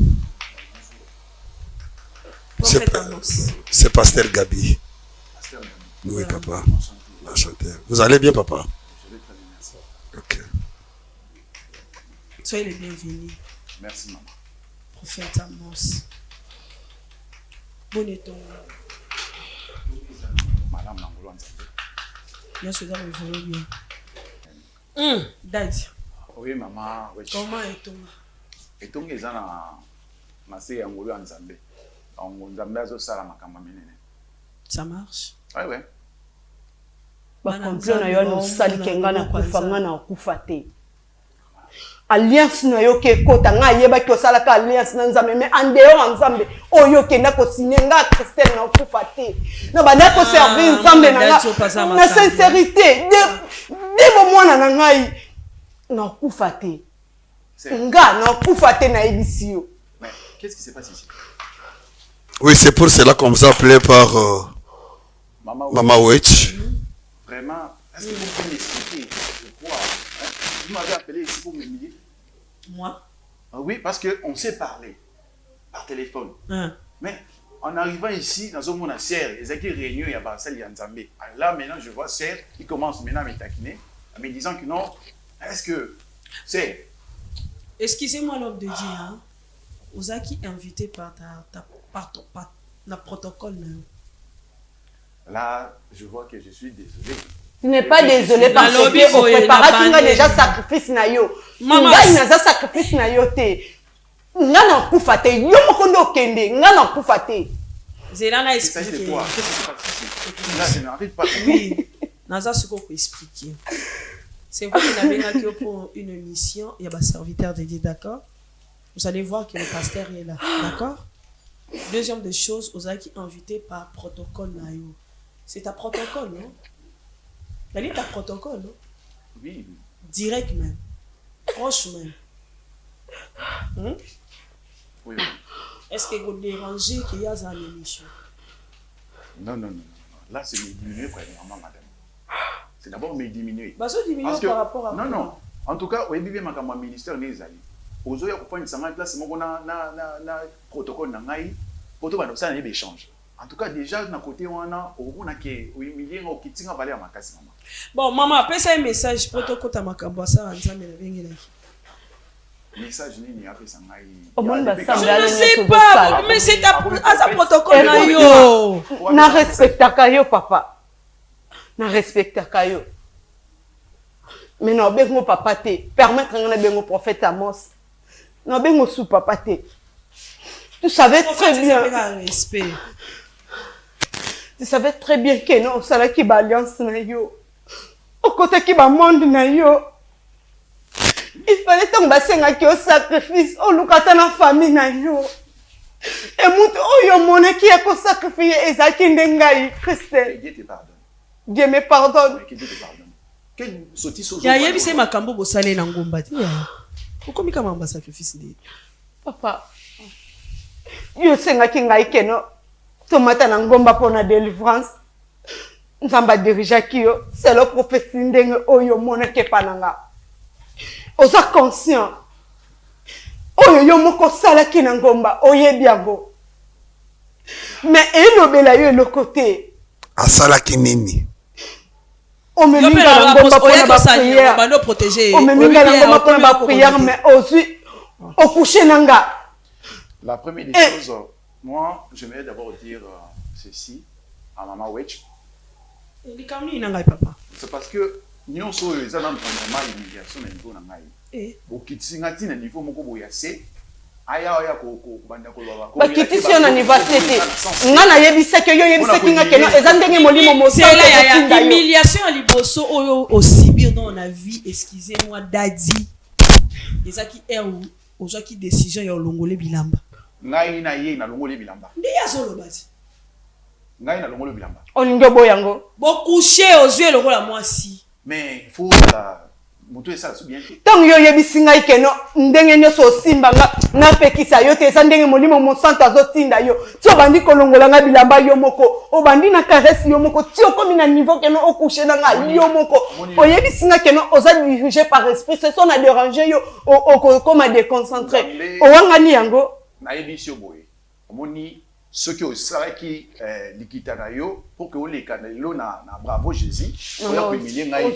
S10: C'est
S11: pasteur Gabi. Oui papa. Enchanté. Vous allez bien papa?
S2: Je vais très bien, merci.
S11: Ok.
S10: Soyez les bienvenus.
S2: Merci maman.
S10: Prophète Amos. Bon éton.
S2: Madame Nangolo Nzambe.
S10: Bien sûr, ça me fait bien. Daddy.
S2: Oui, maman. Oui.
S10: Comment est-on?
S2: Est-on que ça na se ngolo nzambe. Nzambe azo sala makamba menene.
S10: Ça marche?
S2: Ouais ouais.
S1: Ba complot na yo no sali kenga na kufanga na kufate. Alliance na yo ke kota nga yeba ki osala ka alliance na nzambe mais en dehors nzambe oyo kenda ko sinenga Christelle na kufate. No ba na ko servir nzambe na sincérité de bo mwana na ngai na kufate. Nga na kufate na ebisio.
S2: Mais qu'est-ce qui se passe ici?
S11: Oui, c'est pour cela qu'on vous a appelé par Maman Wetch.
S2: Vraiment, est-ce que vous pouvez m'expliquer pourquoi vous m'avez appelé ici pour m'humilier?
S10: Moi?
S2: Oui, parce qu'on s'est parlé par téléphone. Mais en arrivant ici, dans un monde à Serre, les acquis réunions, il y a Barcel, il y a Nzambé. Là, maintenant, je vois Serre qui commence maintenant à me taquiner, en me disant que non, est-ce que c'est...
S10: Excusez-moi l'homme de Dieu, hein? Vous avez invité par le protocole.
S2: Là, je vois que je suis désolé.
S1: Tu n'es pas désolé parce que au préparat déjà sacrifice na yo. Maman, il n'a sacrifice na yo te. Nga na kufate yo mokondo kende, nga na kufate.
S10: Zelana
S2: expliqué. Il s'agit de quoi? Qu'est-ce qui se passe ici? Là, je n'arrive pas.
S10: Oui, Naza ce qu'on peut expliquer. C'est vous qui n'avez là que pour une mission, il y a un serviteur de Dieu, d'accord? Vous allez voir que le pasteur est là, d'accord? Deuxième des choses, vous avez invité par protocole na yo. C'est ta protocole, non? Elle est ta protocole, non?
S2: Oui.
S10: Direct même. Proche même.
S2: Oui.
S10: Est-ce que vous dérangez qu'il y a une émission?
S2: Non. Là, c'est me diminuer, premièrement, madame. C'est d'abord me diminuer.
S10: Bah, ça diminue par rapport à...
S2: Non. En tout cas, oui, bien, ma ministère n'est allé. Aux autres, il y a une place, on a protocole, ça n'a pas d'échange. En tout cas, déjà, d'un côté, on a humilié, on a quitté, on va aller à ma casse.
S10: Bon, maman, appelle ça un message, protocole, à ma cambossa,
S2: message, il y a ça.
S10: Je ne sais pas, mais c'est un protocole.
S1: Na respecta yo, papa. Na respecta yo. Mais non, ben papa te. Permettre qu'on ait ben prophète Amos. Non, ben sous papa te. Tu savais très bien. Tu savais très bien que non, ça là qui ba alliance na yo. Au côté qui ba monde na yo. Il fallait tomber senga ki au sacrifice, au lukata na famille na yo. Et mutu oyo mona ki ko sacrifier ezaki ndengai Christelle.
S2: Dieu te pardonne.
S1: Dieu me pardonne.
S2: Que Dieu te pardonne. Quel sotis
S10: ya yebi se makambo bosale na ngomba ti. Kokomi kama mba sacrifice de.
S1: Papa. Yo senga ki ngai keno. Tomata na ngomba pona délivrance. Nzamba dirija ki yo, c'est le prophète ndenge oyo mona ke pananga. Oza conscient. Oyo yo moko sala ki na ngomba oyebi yango. Mais elobela yo le côté.
S11: Asala ki nini?
S1: On me minga na ngomba pona ba prière.
S10: On va protéger.
S1: On me minga na ngomba pona ba prière mais aussi au coucher nanga.
S2: La première des choses, moi, j'aimerais d'abord dire ceci à Maman Wetch. C'est parce que nous sommes dans un normal immigration à niveau nangai. Au kitsinga tina niveau moko boyase. Aya ko banda ko baba.
S1: Ba kitisi na université. Ngana yebisa ke yo yebisa kinga ke no ezandenge molimo mosa.
S10: C'est la humiliation à liboso oyo aussi bien dans la vie, excusez-moi dadi. Ezaki où aujourd'hui décision ya longolé bilamba.
S2: Ngai na ye na longolé bilamba.
S10: Ndiya solo basi.
S2: Ngai na longolé bilamba.
S1: Olingo boyango.
S10: Bo coucher aux yeux le la moi si.
S2: Mais il faut la moto ça bien.
S1: Tant yo yebisinga ikeno ndenge nyoso simba na pekisa yo te ndenge molimo mo santa zotinda yo. Tio bandi kolongola nga bilamba yo moko. O bandi na caresse yo moko. Tio komi na niveau keno o coucher na nga yo moko. O yebisinga keno oza dirigé par esprit, c'est son a dérangé yo comme a déconcentré. O wangani yango
S2: na yebisio boye. Omoni ceux qui ont qui likitana yo pour que les canelo na bravo Jésus. Oya humilier ngai.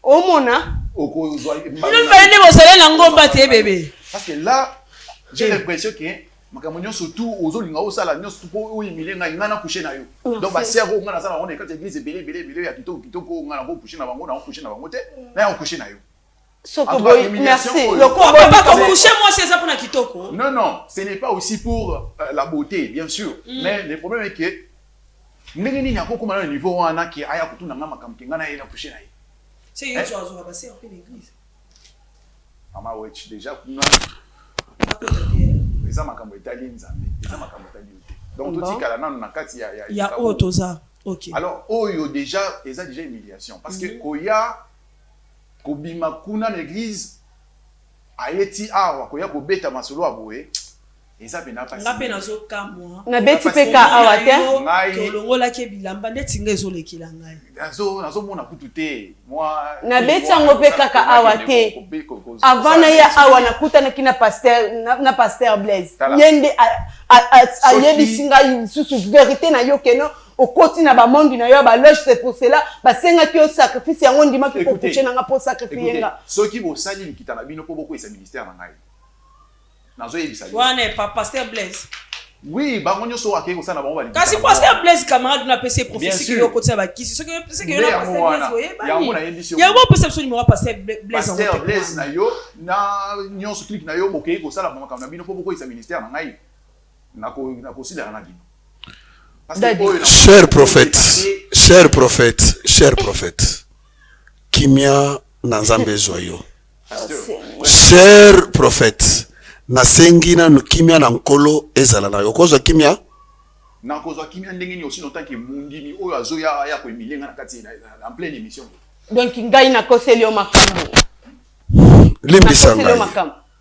S1: Omona.
S10: Il ne fallait pas se la ngomba te bébé.
S2: Parce que là, j'ai l'impression que makamonyo surtout aux olinga osala nyonso pour humilier ngai ngana coucher na yo. Donc ba serre ngana sala on est quand église belé ya kitoko ngana ko coucher na bango na coucher na bango te. Na on coucher na yo.
S1: Merci.
S10: Coucher moi c'est ça pour na kitoko.
S2: Non non, ce n'est pas aussi pour la beauté bien sûr, mais le problème est que ndenge nini akoko na niveau wana ki aya kutuna mama kamkinga na ina coucher na ye.
S10: C'est une chose on va passer en l'église.
S2: Mama wechi déjà kuna eza makambo etali nzambe, eza makambo etali yote. Donc tout kala nanu na kati
S10: ya otoza. OK.
S2: Alors oyo déjà eza déjà humiliation parce que koya kobima kuna l'église ayeti awa koya kobeta masolo aboye eza pena pasi
S10: ngape nazo kamwa
S1: na beti peka awa te
S10: tolongola ke bilamba ndeti ngezo lekila ngai
S2: nazo mona kutu te moi
S1: na beti yango peka ka awa te avant na ya awa na kuta na kina pasteur Blaise yende ayebi singa susu vérité na yo keno okoti na ba mondi na yo ba loge c'est pour cela ba senga ki o sacrifice yango ndima ki ko coucher na nga pour sacrifier nga
S2: soki bo sali likita na bino po boko esa ministère na ngai nazo yebisa yo
S10: wana pas pasteur Blaise
S2: oui bango nyoso akeko sana bango bali
S10: kasi pasteur Blaise camarade na PC prophétie yo koti ba kisi soki c'est que yo na pasteur Blaise oye ba ya mo perception numéro pasteur Blaise
S2: na yo na nyoso clique na yo bokei ko sala bango na bino po boko esa ministère na ngai na ko sidera na bino.
S11: Cher prophète, Kimia Nanzambe Zoyo. Cher prophète, Nasengina no Kimia Nankolo Ezalana. Yokozo Kimia?
S2: Nakozo Kimia ndengeni aussi longtemps que Mundini Oyo Azoya ya ko emilenga na kati en pleine émission.
S1: Donc ngai na koselio makambo.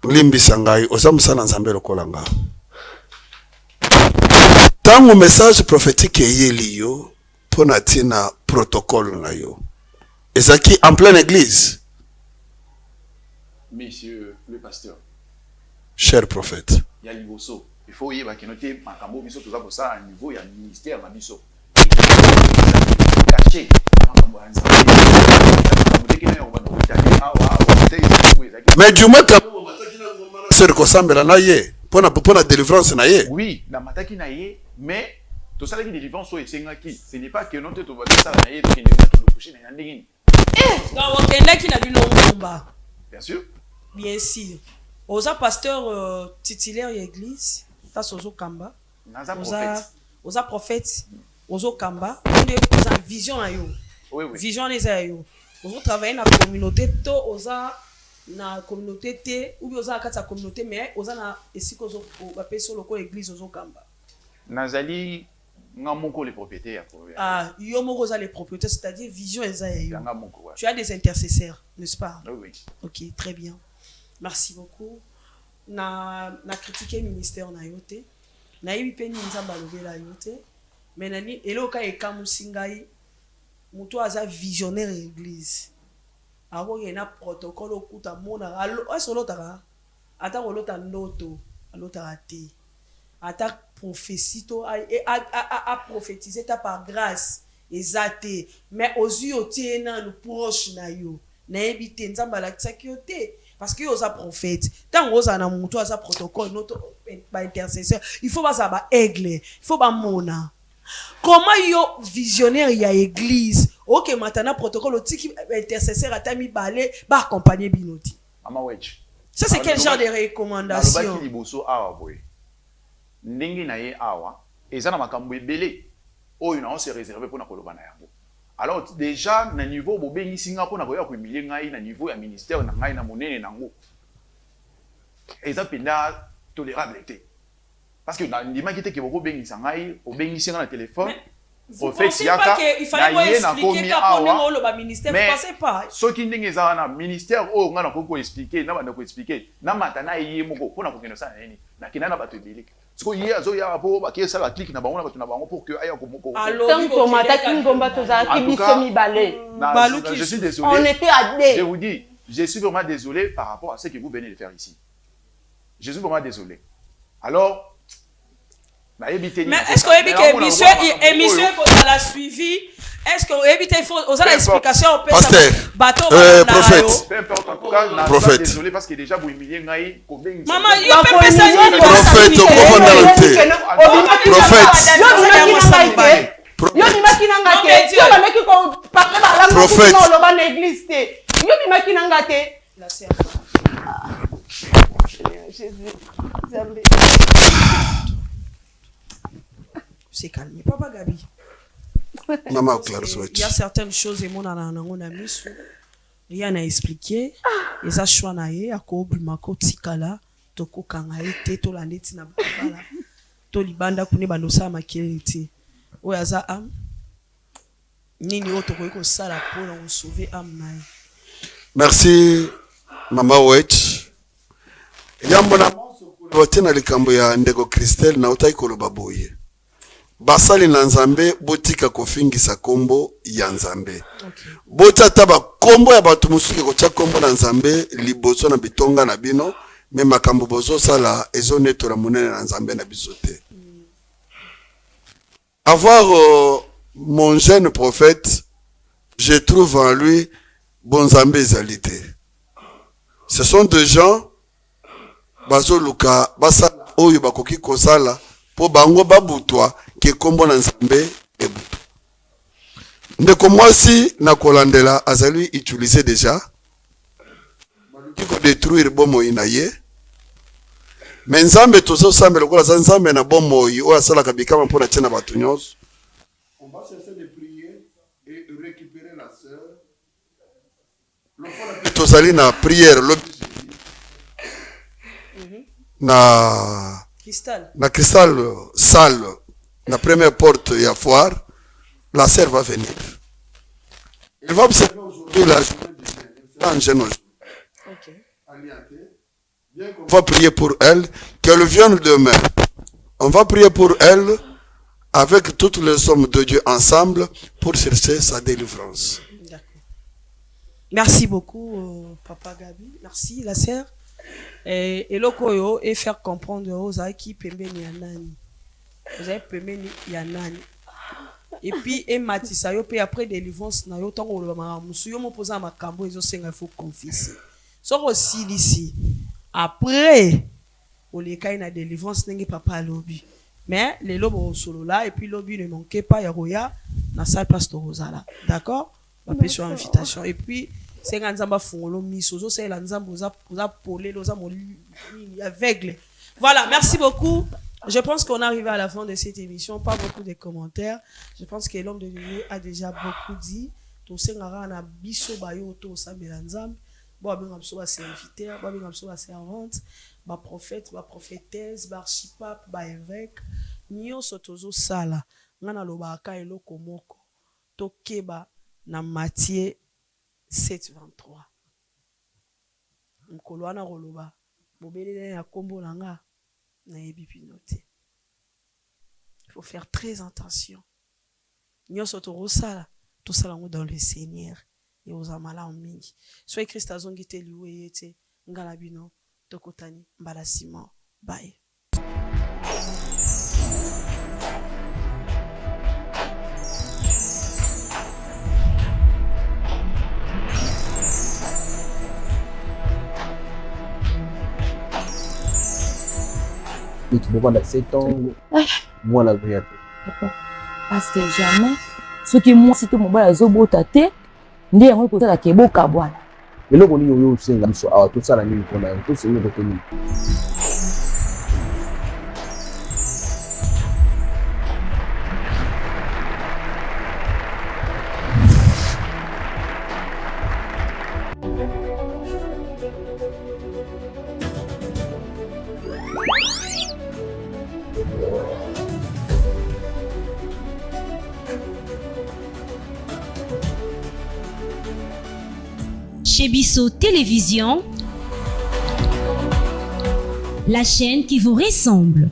S11: Limbi sangai ozamusana Nzambe lokolanga. Tango message prophétique yeli yo pona tina protocole na yo. Ezaki en pleine église.
S2: Monsieur le pasteur.
S11: Cher prophète.
S2: Ya liboso. Il faut y que noter makambo biso toza ko ça à niveau ya ministère na biso. Caché.
S11: Mais du moins c'est que sambela na ye. Pona délivrance na ye.
S2: Oui, na mataki na ye. Mais tout ça qui délivrance so esengaki ce n'est pas que non te va ça na ye qui ne va te coucher na ndingini
S10: donc okenda ki na bino ngomba
S2: bien sûr
S10: oza pasteur titulaire ya église ta sozo kamba oza prophète ozo kamba nde oza vision na yo vision les yo ozo travailler na communauté to oza na communauté te ou bien oza kati ya communauté mais oza na esiko ozo ba peso loko église ozo kamba.
S2: Nazali ngamoko les propriétaires.
S10: Ah, yo moko za les propriétaires, c'est-à-dire vision eza yo. Tu as des intercesseurs, n'est-ce pas?
S2: Oui.
S10: OK, très bien. Merci beaucoup. Na critiquer ministère na yote. Na yebi pe ni nzamba lobela yote. Mais nani eloka ekamusi ngai muto aza visionnaire église. Ako yena protocole okuta mona alo asolotaka. Ata kolota ndoto, alota ate. Ata prophétie to a prophétiser ta par grâce ezate mais aux yeux tie na nous proche na yo na ebite nzamba la tsakiote parce que oza prophète tant oza na muto aza protocole notre ba intercesseur il faut ba ba aigle il faut ba mona comment yo visionnaire ya église OK maintenant protocole otiki intercesseur atami balé ba accompagner binoti
S2: mama wedge
S10: ça c'est quel genre de recommandation
S2: alobaki liboso awa boy ndenge na ye awa ezana makambo ebele oyo na on se réserver pour na koloba na yango alors déjà na niveau bobengi singa pour na koya ko emilie ngai na niveau ya ministère na ngai na monene nango eza penda tolérable te parce que na ndima kite ke boko bengi sangai obengi singa na téléphone
S10: au fait yaka il fallait expliquer ka pour le ba ministère vous pensez pas
S2: soki ndenge eza na ministère o ngana ko expliquer na banda ko expliquer na matana yeye moko pour na ko keno sana nini na kinana bato ebele parce que hier azo ya po ba kesa la clique na bango na bato na bango pour que aya ko moko
S1: tant mataki ngomba tozaki biso mibale
S2: je suis désolé
S1: on était à deux
S2: je vous dis je suis vraiment désolé par rapport à ce que vous venez de faire ici je suis vraiment désolé alors
S10: mais est-ce qu'on évite que émission qu'on a suivi est-ce qu'on évite il faut aux explications au
S11: bateau prophète prophète
S2: désolé parce que déjà vous humiliez ngai
S10: maman yo pepe ça
S11: prophète
S1: yo bimaki nanga te yo bameki ko parler balango no loba na église te yo bimaki nanga te
S10: La sœur.
S1: Jésus, Zambé.
S10: C'est calme. Papa Gabi.
S11: Maman Claire
S10: Il y a certaines choses et mon a mis rien à expliquer. Et ça choix na ye akobi mako tikala toko kanga ete to la neti na bala. To libanda kune banosa makiriti. Oya za am. Nini oto ko sala pour nous sauver am na.
S11: Merci Mama Wet. Yambo na watina likambo ya ndego Christelle na utai koloba boye. Basali na Nzambe botika kofingisa kombo ya Nzambe. Bota taba kombo ya batu musuki kocha kombo na Nzambe liboso na bitonga na bino me makambo bozo sala ezo netora munene na Nzambe na bisote. Avoir mon jeune prophète, je trouve en lui bon Nzambe ezalité. Ce sont des gens bazo luka basa oyo bakoki kozala po bango babutwa ke kombo na Nzambe ebutu. Ndeko mwasi na kolandela azali utilisé déjà kiko détruire bomo inaye mais Nzambe tozo sambe lokola za Nzambe na bomo oyo asala kabikama mpona tena batu nyonso. On va chercher de prier et récupérer la sœur. Tozali na prière na cristal salle la première porte ya foire. La sœur va venir. Elle va observer aujourd'hui la journée du Seigneur. On va prier pour elle, qu'elle vienne demain. On va prier pour elle avec toutes les hommes de Dieu ensemble pour chercher sa délivrance.
S10: Merci beaucoup, Papa Gabi. Merci, la sœur. Et l'okoyo et faire comprendre aux qui pembeni yanani. Vous avez pembeni yanani. Et puis et matisa yo pe après délivrance na yo tongo lo ba musu yo mo posa makambo ezo senga faut confesser. So aussi ici. Après o le kai na délivrance nenge papa lobi. Mais les lobos solo là et puis lobi ne manquez pas ya roya na salle pasteur Rosala. D'accord? Va payer sur invitation et puis c'est quand Nzamba fongolo miso zo c'est la Nzamba za polé loza mo aveugle. Voilà, merci beaucoup. Je pense qu'on est arrivé à la fin de cette émission. Pas beaucoup de commentaires. Je pense que l'homme de Dieu a déjà beaucoup dit. Tout ce ngara na biso bayo to sambela Nzambe. Bo abinga biso ba serviteur, bo abinga biso ba servante, ba prophète, ba prophétesse, ba archipape, ba évêque. Nyonso tozo sala. Ngana lobaka eloko moko. Tokeba na Matthieu 7:23. Mkolo wana roloba. Bobelele ya kombo nanga. Il faut faire très attention. Nous sommes tout ça dans le Seigneur et aux amala en mingi. Soit Christ a zongi te liwe yete ngalabino tokotani mbalasimo bye.
S13: Tu peux prendre 7 ans, moi la prière.
S8: Parce que jamais, ce qui moi, si tout mon bas, zobo tate, ndi yango ko sala ke boka bwana.
S13: Eloko ni yo senga biso awa tout ça la nini kona tout c'est yo retenu.
S9: Chez Bisso Télévision, la chaîne qui vous ressemble.